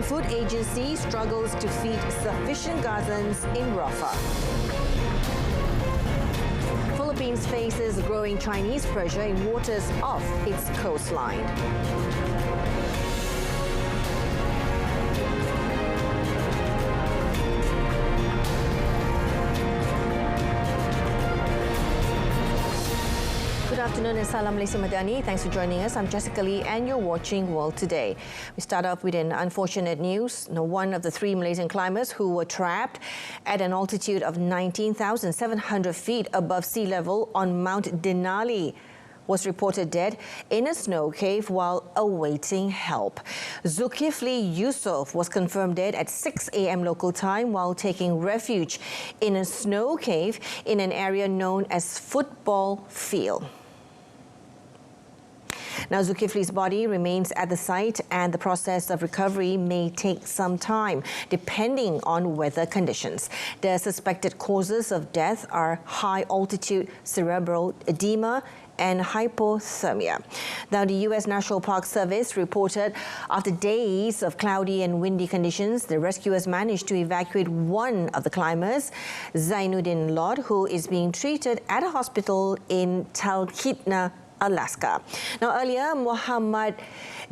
Food Agency struggles to feed sufficient Gazans in Rafah. Philippines faces growing Chinese pressure in waters off its coastline. Good afternoon and Salam Malaysia Madani. Thanks for joining us. I'm Jessica Lee and you're watching World Today. We start off with an unfortunate news. One of the 3 Malaysian climbers who were trapped at an altitude of 19,700 feet above sea level on Mount Denali was reported dead in a snow cave while awaiting help. Zulkifli Yusof was confirmed dead at 6 a.m. local time while taking refuge in a snow cave in an area known as Football Field. Now, Zulkifli's body remains at the site and the process of recovery may take some time, depending on weather conditions. The suspected causes of death are high-altitude cerebral edema and hypothermia. Now, the U.S. National Park Service reported after days of cloudy and windy conditions, the rescuers managed to evacuate one of the climbers, Zainuddin Lord, who is being treated at a hospital in Talkeetna, Alaska. Now, earlier, Muhammad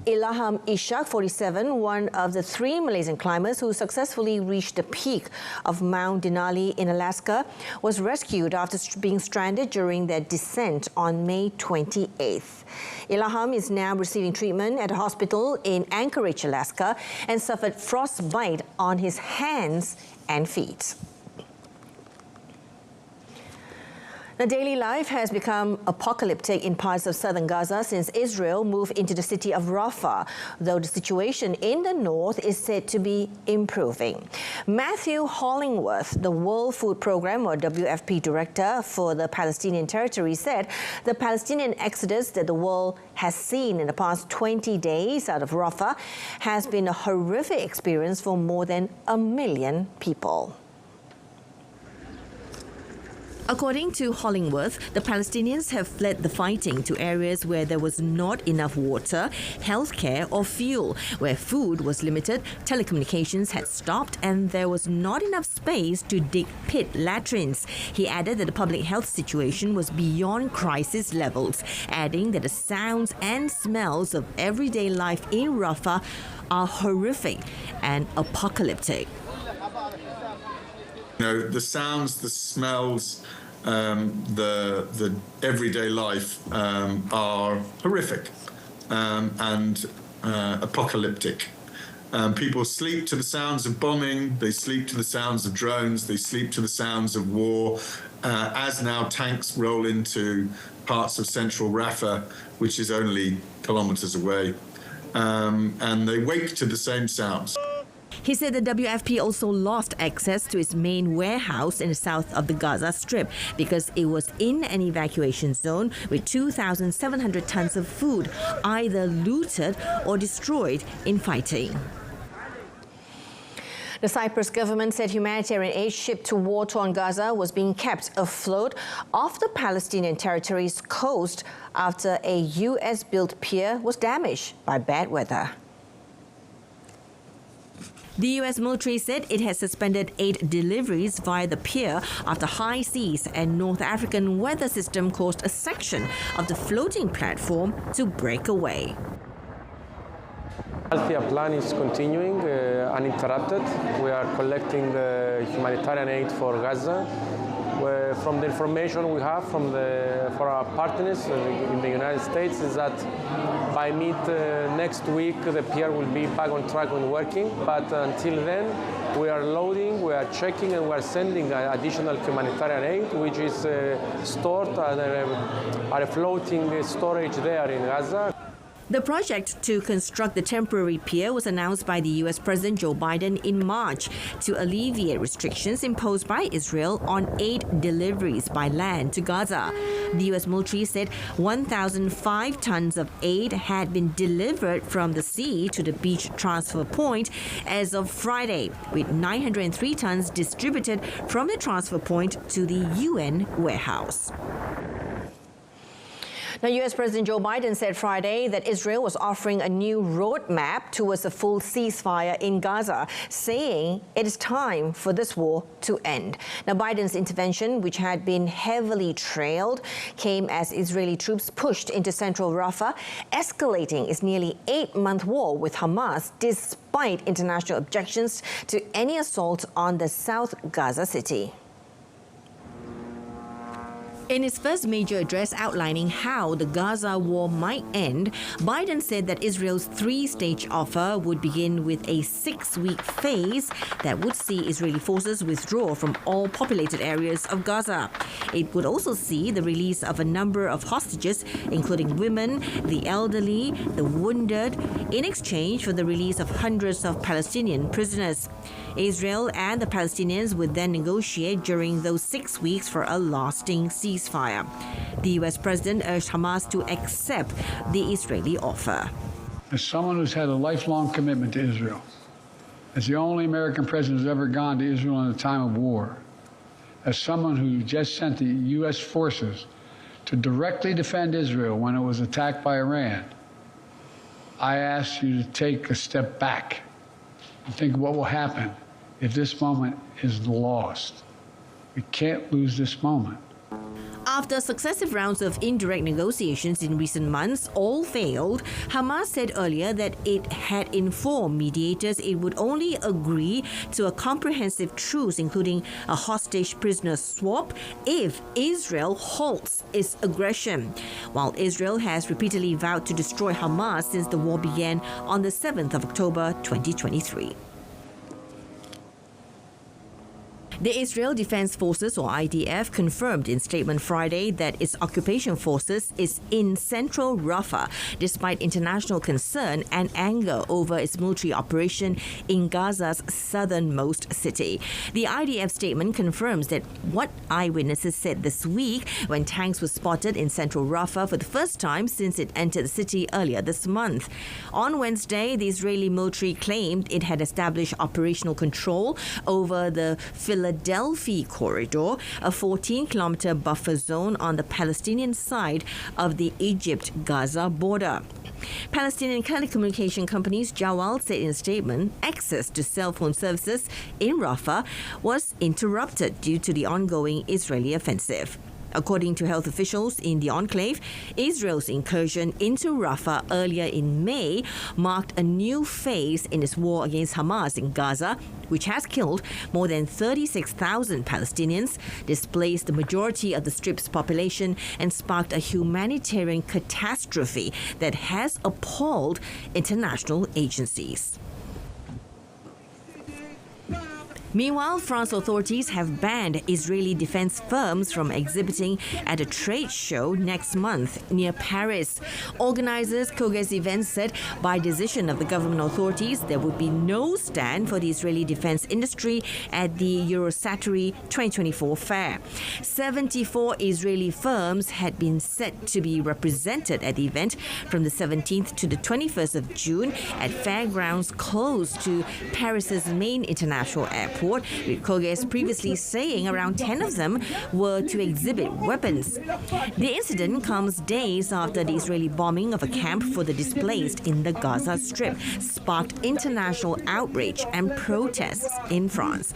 Ilham Ishak, 47, one of the 3 Malaysian climbers who successfully reached the peak of Mount Denali in Alaska, was rescued after being stranded during their descent on May 28th. Ilham is now receiving treatment at a hospital in Anchorage, Alaska, and suffered frostbite on his hands and feet. Now, daily life has become apocalyptic in parts of southern Gaza since Israel moved into the city of Rafah, though the situation in the north is said to be improving. Matthew Hollingworth, the World Food Programme or WFP director for the Palestinian territory, said the Palestinian exodus that the world has seen in the past 20 days out of Rafah has been a horrific experience for more than 1 million people. According to Hollingworth, the Palestinians have fled the fighting to areas where there was not enough water, healthcare or fuel, where food was limited, telecommunications had stopped and there was not enough space to dig pit latrines. He added that the public health situation was beyond crisis levels, adding that the sounds and smells of everyday life in Rafah are horrific and apocalyptic. You know, the sounds, the smells, the everyday life are horrific and apocalyptic. People sleep to the sounds of bombing, they sleep to the sounds of drones, they sleep to the sounds of war, as now tanks roll into parts of central Rafah, which is only kilometers away, and they wake to the same sounds. He said the WFP also lost access to its main warehouse in the south of the Gaza Strip because it was in an evacuation zone with 2,700 tons of food either looted or destroyed in fighting. The Cyprus government said humanitarian aid shipped to war-torn Gaza was being kept afloat off the Palestinian territory's coast after a US-built pier was damaged by bad weather. The U.S. military said it has suspended aid deliveries via the pier after high seas and North African weather system caused a section of the floating platform to break away. The plan is continuing uninterrupted. We are collecting humanitarian aid for Gaza. From the information we have for our partners in the United States is that by mid next week the pier will be back on track and working. But until then, we are loading, we are checking, and we are sending additional humanitarian aid, which is stored at a floating storage there in Gaza. The project to construct the temporary pier was announced by the U.S. President Joe Biden in March to alleviate restrictions imposed by Israel on aid deliveries by land to Gaza. The U.S. military said 1,005 tons of aid had been delivered from the sea to the beach transfer point as of Friday, with 903 tons distributed from the transfer point to the UN warehouse. Now, U.S. President Joe Biden said Friday that Israel was offering a new roadmap towards a full ceasefire in Gaza, saying it is time for this war to end. Now, Biden's intervention, which had been heavily trailed, came as Israeli troops pushed into central Rafah, escalating its nearly 8-month war with Hamas, despite international objections to any assault on the South Gaza city. In his first major address outlining how the Gaza war might end, Biden said that Israel's 3-stage offer would begin with a 6-week phase that would see Israeli forces withdraw from all populated areas of Gaza. It would also see the release of a number of hostages, including women, the elderly, the wounded, in exchange for the release of hundreds of Palestinian prisoners. Israel and the Palestinians would then negotiate during those 6 weeks for a lasting ceasefire. The U.S. president urged Hamas to accept the Israeli offer. As someone who's had a lifelong commitment to Israel, as the only American president who's ever gone to Israel in a time of war, as someone who just sent the U.S. forces to directly defend Israel when it was attacked by Iran, I ask you to take a step back and think what will happen if this moment is lost. We can't lose this moment. After successive rounds of indirect negotiations in recent months all failed, Hamas said earlier that it had informed mediators it would only agree to a comprehensive truce, including a hostage prisoner swap, if Israel halts its aggression, while Israel has repeatedly vowed to destroy Hamas since the war began on the 7th of October 2023. The Israel Defense Forces, or IDF, confirmed in statement Friday that its occupation forces is in central Rafah, despite international concern and anger over its military operation in Gaza's southernmost city. The IDF statement confirms that what eyewitnesses said this week when tanks were spotted in central Rafah for the first time since it entered the city earlier this month. On Wednesday, the Israeli military claimed it had established operational control over the Philadelphia corridor, a 14-kilometer buffer zone on the Palestinian side of the Egypt-Gaza border. Palestinian telecommunication companies Jawal said in a statement access to cell phone services in Rafah was interrupted due to the ongoing Israeli offensive. According to health officials in the enclave, Israel's incursion into Rafah earlier in May marked a new phase in its war against Hamas in Gaza, which has killed more than 36,000 Palestinians, displaced the majority of the Strip's population, and sparked a humanitarian catastrophe that has appalled international agencies. Meanwhile, France authorities have banned Israeli defense firms from exhibiting at a trade show next month near Paris. Organizers Koges Events said by decision of the government authorities, there would be no stand for the Israeli defense industry at the Eurosatory 2024 fair. 74 Israeli firms had been set to be represented at the event from the 17th to the 21st of June at fairgrounds close to Paris's main international airport, with Koges previously saying around 10 of them were to exhibit weapons. The incident comes days after the Israeli bombing of a camp for the displaced in the Gaza Strip sparked international outrage and protests in France.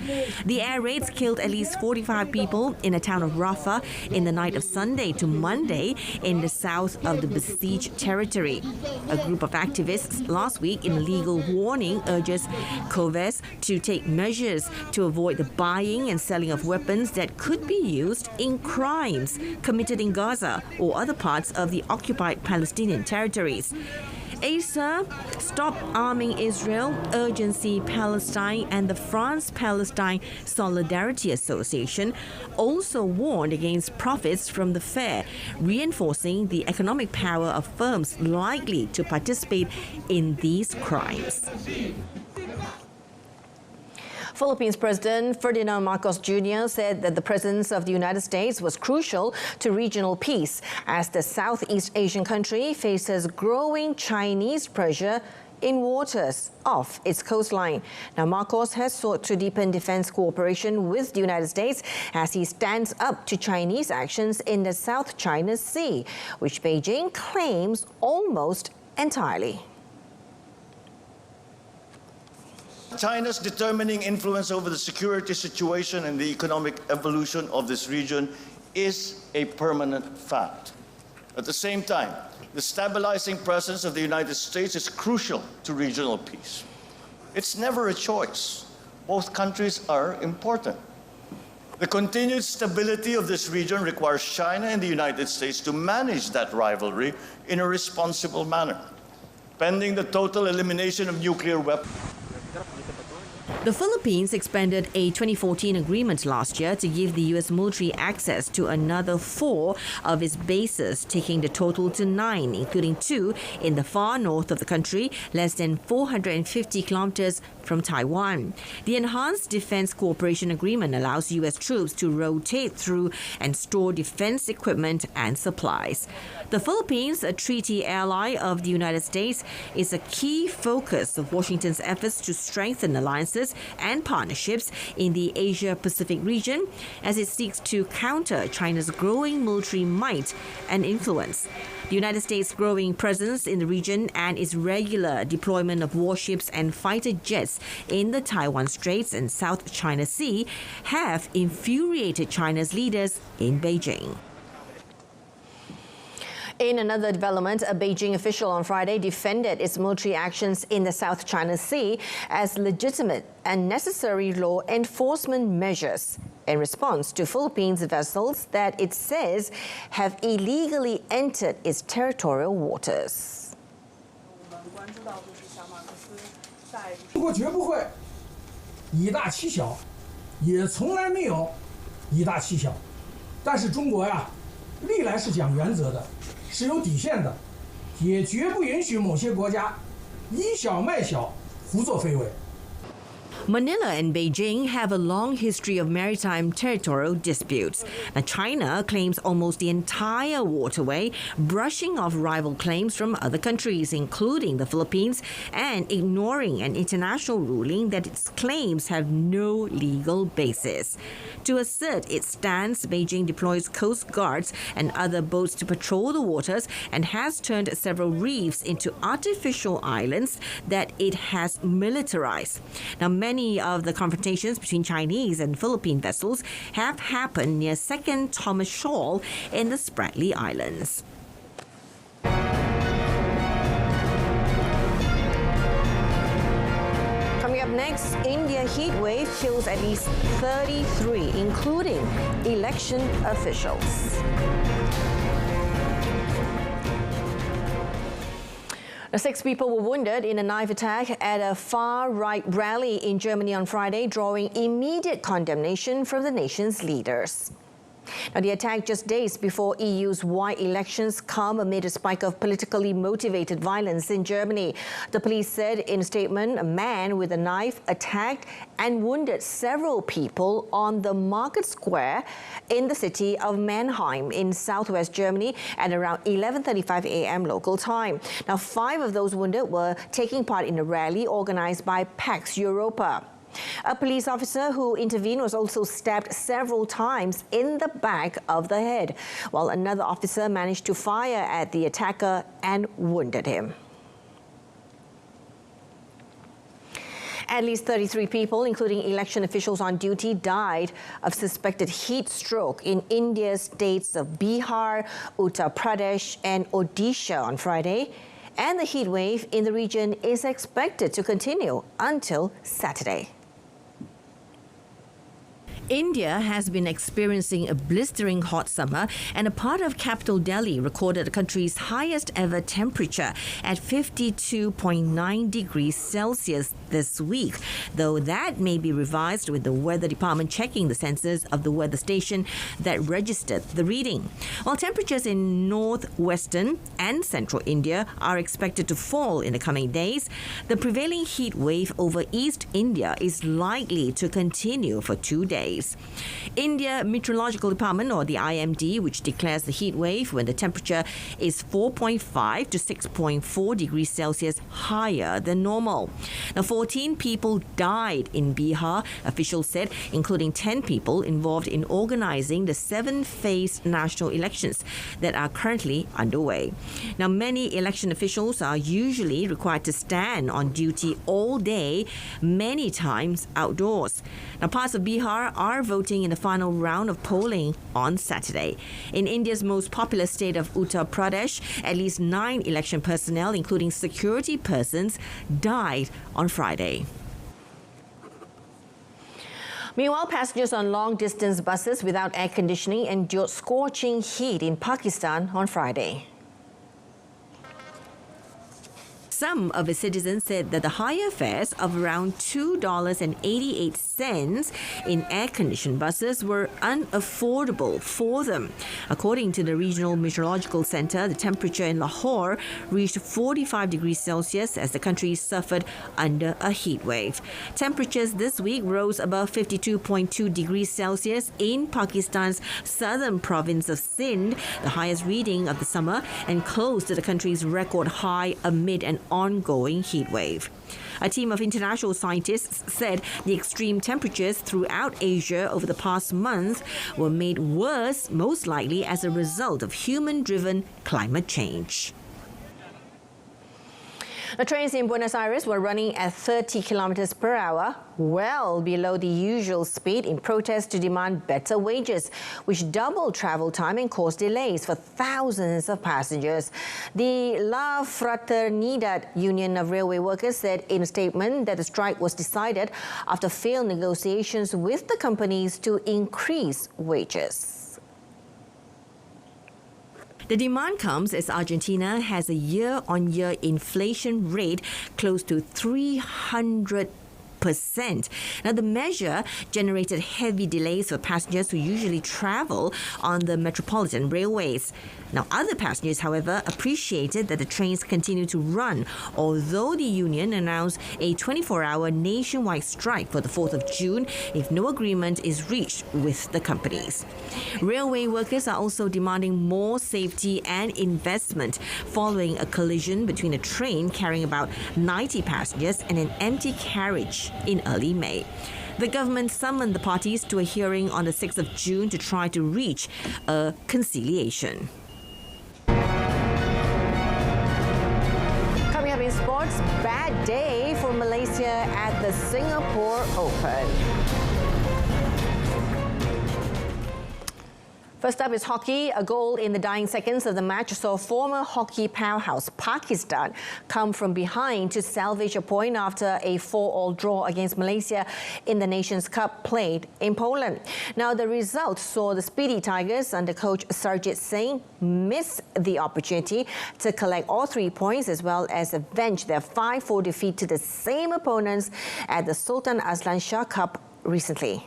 The air raids killed at least 45 people in the town of Rafah in the night of Sunday to Monday in the south of the besieged territory. A group of activists last week in a legal warning urges Koges to take measures to avoid the buying and selling of weapons that could be used in crimes committed in Gaza or other parts of the occupied Palestinian territories. ASA, Stop Arming Israel, Urgency Palestine, and the France-Palestine Solidarity Association also warned against profits from the fair, reinforcing the economic power of firms likely to participate in these crimes. Philippines President Ferdinand Marcos Jr. said that the presence of the United States was crucial to regional peace as the Southeast Asian country faces growing Chinese pressure in waters off its coastline. Now, Marcos has sought to deepen defense cooperation with the United States as he stands up to Chinese actions in the South China Sea, which Beijing claims almost entirely. China's determining influence over the security situation and the economic evolution of this region is a permanent fact. At the same time, the stabilizing presence of the United States is crucial to regional peace. It's never a choice. Both countries are important. The continued stability of this region requires China and the United States to manage that rivalry in a responsible manner, pending the total elimination of nuclear weapons. The Philippines expanded a 2014 agreement last year to give the U.S. military access to another 4 of its bases, taking the total to 9, including 2 in the far north of the country, less than 450 kilometers from Taiwan. The Enhanced Defense Cooperation Agreement allows U.S. troops to rotate through and store defense equipment and supplies. The Philippines, a treaty ally of the United States, is a key focus of Washington's efforts to strengthen alliances and partnerships in the Asia-Pacific region as it seeks to counter China's growing military might and influence. The United States' growing presence in the region and its regular deployment of warships and fighter jets in the Taiwan Straits and South China Sea have infuriated China's leaders in Beijing. In another development, a Beijing official on Friday defended its military actions in the South China Sea as legitimate and necessary law enforcement measures in response to Philippines vessels that it says have illegally entered its territorial waters. 中国绝不会以大欺小，也从来没有以大欺小。但是中国呀，历来是讲原则的，是有底线的，也绝不允许某些国家以小卖小，胡作非为。 Manila and Beijing have a long history of maritime territorial disputes. Now, China claims almost the entire waterway, brushing off rival claims from other countries, including the Philippines, and ignoring an international ruling that its claims have no legal basis. To assert its stance, Beijing deploys coast guards and other boats to patrol the waters and has turned several reefs into artificial islands that it has militarized. Now, many of the confrontations between Chinese and Philippine vessels have happened near 2nd Thomas Shoal in the Spratly Islands. Coming up next, India heat wave kills at least 33, including election officials. Now, 6 people were wounded in a knife attack at a far-right rally in Germany on Friday, drawing immediate condemnation from the nation's leaders. Now, the attack just days before EU's wide elections come amid a spike of politically motivated violence in Germany. The police said in a statement a man with a knife attacked and wounded several people on the market square in the city of Mannheim in southwest Germany at around 11:35 a.m. local time. Now, 5 of those wounded were taking part in a rally organized by Pax Europa. A police officer who intervened was also stabbed several times in the back of the head, while another officer managed to fire at the attacker and wounded him. At least 33 people, including election officials on duty, died of suspected heat stroke in India's states of Bihar, Uttar Pradesh and Odisha on Friday. And the heat wave in the region is expected to continue until Saturday. India has been experiencing a blistering hot summer, and a part of capital Delhi recorded the country's highest ever temperature at 52.9 degrees Celsius this week, though that may be revised with the weather department checking the sensors of the weather station that registered the reading. While temperatures in northwestern and central India are expected to fall in the coming days, the prevailing heat wave over East India is likely to continue for 2 days. degrees. India Meteorological Department, or the IMD, which declares the heat wave when the temperature is 4.5 to 6.4 degrees Celsius higher than normal. Now, 14 people died in Bihar, officials said, including 10 people involved in organizing the 7-phase national elections that are currently underway. Now, many election officials are usually required to stand on duty all day, many times outdoors. Now, parts of Bihar are voting in the final round of polling on Saturday. In India's most populous state of Uttar Pradesh, at least 9 election personnel, including security persons, died on Friday. Meanwhile, passengers on long-distance buses without air conditioning endured scorching heat in Pakistan on Friday. Some of its citizens said that the higher fares of around $2.88 in air-conditioned buses were unaffordable for them. According to the Regional Meteorological Centre, the temperature in Lahore reached 45 degrees Celsius as the country suffered under a heat wave. Temperatures this week rose above 52.2 degrees Celsius in Pakistan's southern province of Sindh, the highest reading of the summer, and close to the country's record high amid an ongoing heat wave. A team of international scientists said the extreme temperatures throughout Asia over the past month were made worse, most likely as a result of human-driven climate change. The trains in Buenos Aires were running at 30 kilometers per hour, well below the usual speed, in protest to demand better wages, which doubled travel time and caused delays for thousands of passengers. The La Fraternidad Union of Railway Workers said in a statement that the strike was decided after failed negotiations with the companies to increase wages. The demand comes as Argentina has a year-on-year inflation rate close to 300%. Now, the measure generated heavy delays for passengers who usually travel on the metropolitan railways. Now, other passengers, however, appreciated that the trains continue to run, although the union announced a 24-hour nationwide strike for the 4th of June if no agreement is reached with the companies. Railway workers are also demanding more safety and investment following a collision between a train carrying about 90 passengers and an empty carriage in early May. The government summoned the parties to a hearing on the 6th of June to try to reach a conciliation. Coming up in sports, bad day for Malaysia at the Singapore Open. First up is hockey. A goal in the dying seconds of the match saw former hockey powerhouse Pakistan come from behind to salvage a point after a 4-4 draw against Malaysia in the Nations Cup played in Poland. Now, the result saw the Speedy Tigers under coach Sarjit Singh miss the opportunity to collect all 3 points as well as avenge their 5-4 defeat to the same opponents at the Sultan Azlan Shah Cup recently.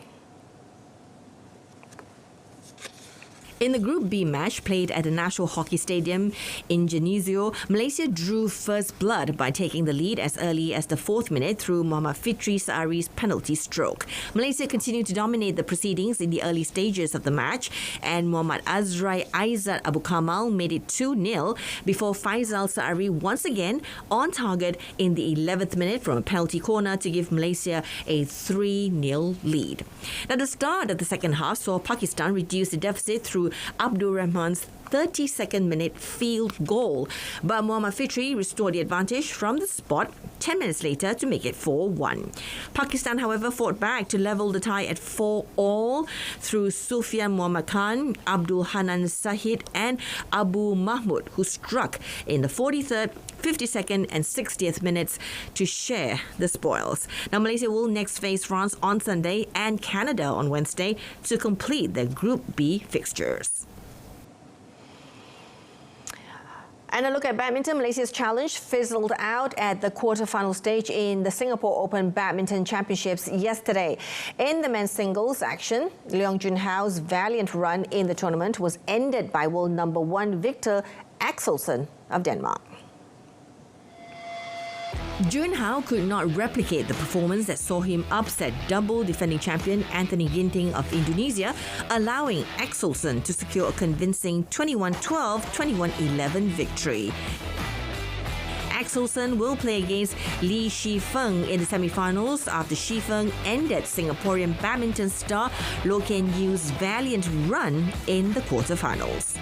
In the Group B match played at the National Hockey Stadium in Geneseo, Malaysia drew first blood by taking the lead as early as the 4th minute through Muhammad Fitri Saari's penalty stroke. Malaysia continued to dominate the proceedings in the early stages of the match, and Muhammad Azrai Aizat Abu Kamal made it 2-0 before Faisal Saari once again on target in the 11th minute from a penalty corner to give Malaysia a 3-0 lead. Now, the start of the second half saw Pakistan reduce the deficit through Abdul Rahman's 32nd minute field goal, but Muhammad Fitri restored the advantage from the spot 10 minutes later to make it 4-1. Pakistan, however, fought back to level the tie at 4-4 through Sufyan Muhammad Khan, Abdul Hanan Sahid and Abu Mahmud, who struck in the 43rd, 52nd and 60th minutes to share the spoils. Now, Malaysia will next face France on Sunday and Canada on Wednesday to complete their Group B fixtures. And a look at badminton. Malaysia's challenge fizzled out at the quarter-final stage in the Singapore Open Badminton Championships yesterday. In the men's singles action, Leong Junhao's valiant run in the tournament was ended by world number 1 Victor Axelsen of Denmark. Junhao could not replicate the performance that saw him upset double defending champion Anthony Ginting of Indonesia, allowing Axelsen to secure a convincing 21-12, 21-11 victory. Axelsen will play against Li Shifeng in the semi-finals after Shifeng ended Singaporean badminton star Loh Kean Yew's valiant run in the quarterfinals.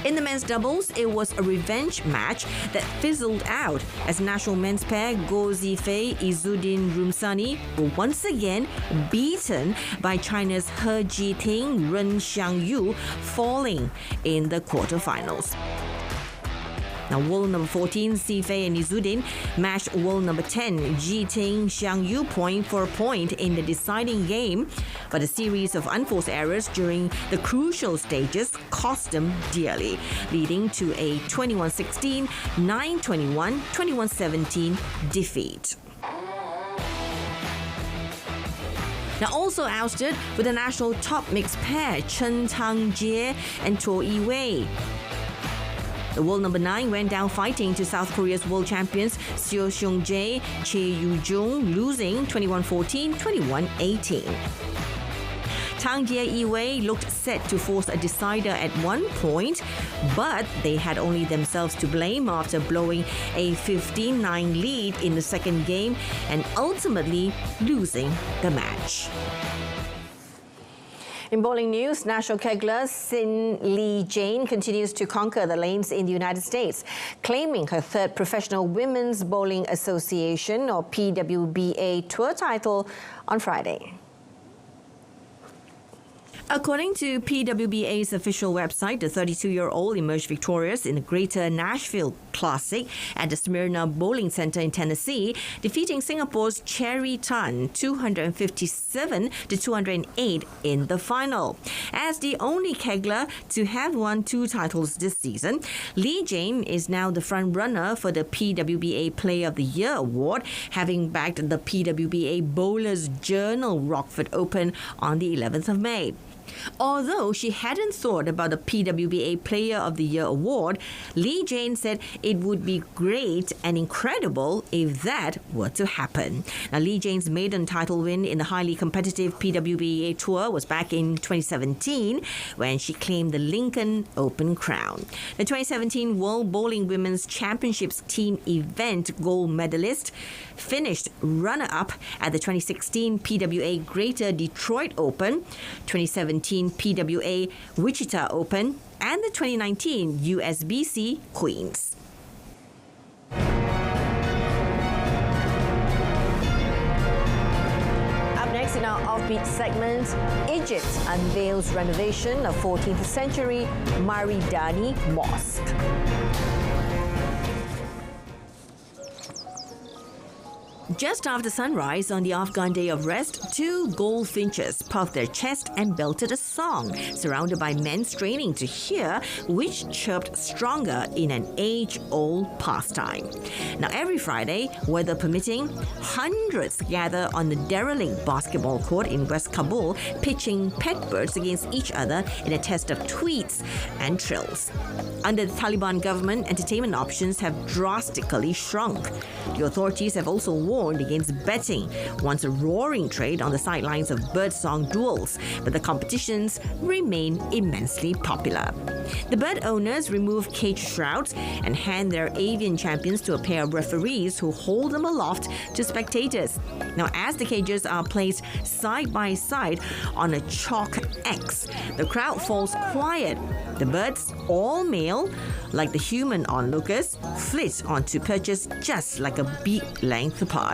In the men's doubles, it was a revenge match that fizzled out as national men's pair Goh Zifei Izzuddin Rumsani were once again beaten by China's He Jiting Ren Xiangyu, falling in the quarterfinals. Now, world number 14, Zifei and Izzuddin matched world number 10, Jiting Xiangyu point for point in the deciding game, but a series of unforced errors during the crucial stages cost them dearly, leading to a 21-16, 9-21, 21-17 defeat. Now also ousted were the national top mixed pair Chen Tangjie and Cho Yiwei. The world number 9 went down fighting to South Korea's world champions Seo Seung-jae, Choi Yoo-jung, losing 21-14, 21-18. Tang Jie-Yiwei looked set to force a decider at one point, but they had only themselves to blame after blowing a 15-9 lead in the second game and ultimately losing the match. In bowling news, national kegler Sin Lee Jane continues to conquer the lanes in the United States, claiming her third Professional Women's Bowling Association or PWBA tour title on Friday. According to PWBA's official website, the 32-year-old emerged victorious in the Greater Nashville Classic at the Smyrna Bowling Center in Tennessee, defeating Singapore's Cherry Tan 257-208 in the final. As the only kegler to have won 2 titles this season, Lee Jane is now the front-runner for the PWBA Player of the Year award, having bagged the PWBA Bowlers Journal Rockford Open on the 11th of May. Although she hadn't thought about the PWBA Player of the Year award, Lee Jane said it would be great and incredible if that were to happen. Now, Lee Jane's maiden title win in the highly competitive PWBA Tour was back in 2017 when she claimed the Lincoln Open crown. The 2017 World Bowling Women's Championships team event gold medalist finished runner-up at the 2016 PWA Greater Detroit Open, 2017 PWA Wichita Open, and the 2019 USBC Queens. Up next in our offbeat segment, Egypt unveils renovation of 14th century Maridani Mosque. Just after sunrise on the Afghan day of rest, 2 goldfinches puffed their chest and belted a song, surrounded by men straining to hear which chirped stronger in an age-old pastime. Now, every Friday, weather permitting, hundreds gather on the derelict basketball court in West Kabul, pitching pet birds against each other in a test of tweets and trills. Under the Taliban government, entertainment options have drastically shrunk. The authorities have also warned against betting, once a roaring trade on the sidelines of birdsong duels, but the competitions remain immensely popular. The bird owners remove cage shrouds and hand their avian champions to a pair of referees who hold them aloft to spectators. Now, as the cages are placed side by side on a chalk X, the crowd falls quiet. The birds, all male, like the human onlookers, flit onto perches just like a beak length apart.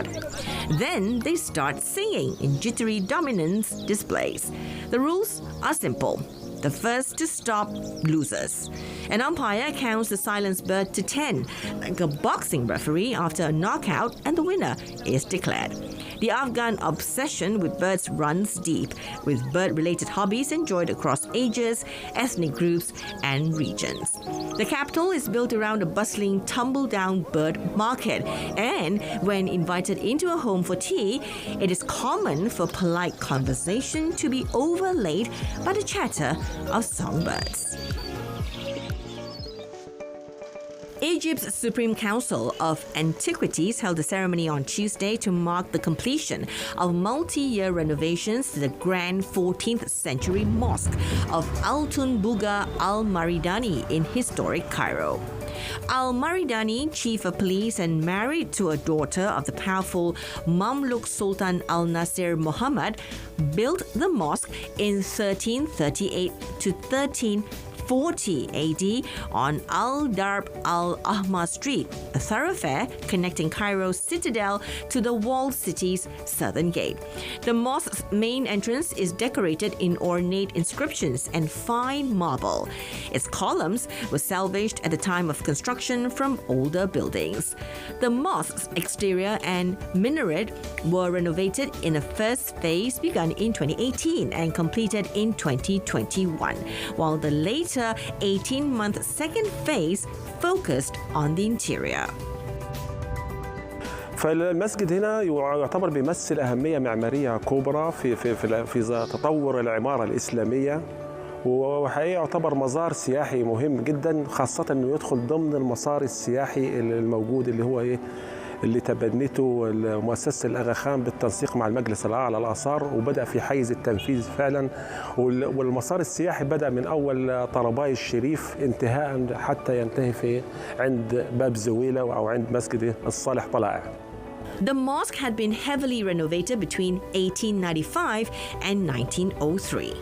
Then they start singing in jittery dominance displays. The rules are simple. The first to stop loses. An umpire counts the silenced bird to 10, like a boxing referee after a knockout, and the winner is declared. The Afghan obsession with birds runs deep, with bird-related hobbies enjoyed across ages, ethnic groups, and regions. The capital is built around a bustling, tumble-down bird market, and when invited into a home for tea, it is common for polite conversation to be overlaid by the chatter of songbirds. Egypt's Supreme Council of Antiquities held a ceremony on Tuesday to mark the completion of multi-year renovations to the grand 14th century mosque of Al-Tunbuga Al-Maridani in historic Cairo. Al-Maridani, chief of police and married to a daughter of the powerful Mamluk Sultan Al-Nasir Muhammad, built the mosque in 1338 to 1340 AD on Al-Darb Al-Ahmar Street, a thoroughfare connecting Cairo's citadel to the walled city's southern gate. The mosque's main entrance is decorated in ornate inscriptions and fine marble. Its columns were salvaged at the time of construction from older buildings. The mosque's exterior and minaret were renovated in a first phase begun in 2018 and completed in 2021, while the later 18-month second phase focused on the interior. فالمسجد هنا يعتبر بيمثل أهمية معمارية كبرى في تطور العمارة الإسلامية، وحقيقة يعتبر مزار سياحي مهم جدا، خاصة إنه يدخل ضمن المسار السياحي الموجود اللي هو اللي تبنته مؤسسة الأغا خان بالتنسيق مع المجلس الأعلى للآثار، وبدأ في حيز التنفيذ فعلا. والمسار السياحي بدأ من أول طرباي الشريف انتهاء حتى ينتهي عند باب زويلة أو عند مسجد الصالح طلائع. The mosque had been heavily renovated between 1895 and 1903.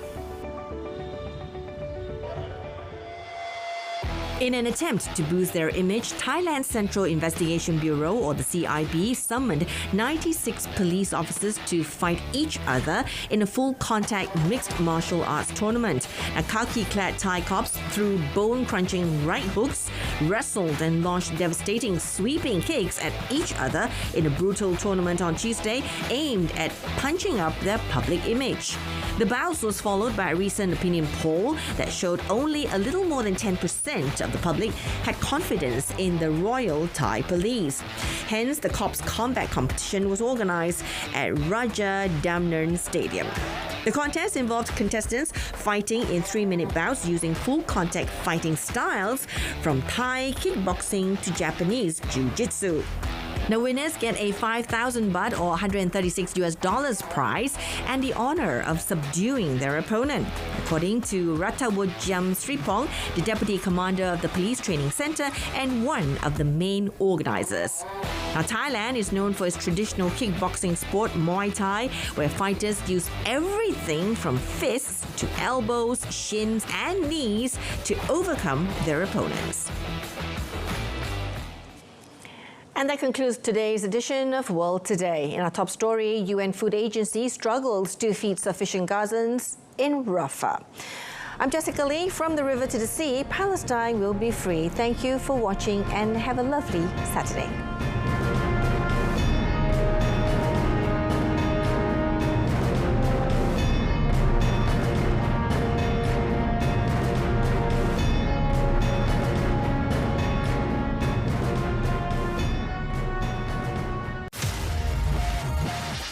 In an attempt to boost their image, Thailand's Central Investigation Bureau, or the CIB, summoned 96 police officers to fight each other in a full-contact mixed martial arts tournament. Khaki-clad Thai cops threw bone-crunching right hooks, wrestled and launched devastating sweeping kicks at each other in a brutal tournament on Tuesday aimed at punching up their public image. The bout was followed by a recent opinion poll that showed only a little more than 10% of the public had confidence in the Royal Thai Police. Hence, the cops' combat competition was organized at Raja Damnern Stadium. The contest involved contestants fighting in 3-minute bouts using full-contact fighting styles from Thai kickboxing to Japanese jiu-jitsu. The winners get a 5,000 baht or $136 prize and the honor of subduing their opponent, according to Ratawujam Sripong, the deputy commander of the police training center and one of the main organizers. Now, Thailand is known for its traditional kickboxing sport, Muay Thai, where fighters use everything from fists to elbows, shins, and knees to overcome their opponents. And that concludes today's edition of World Today. In our top story, UN Food Agency struggles to feed sufficient Gazans in Rafah. I'm Jessica Lee. From the river to the sea, Palestine will be free. Thank you for watching and have a lovely Saturday.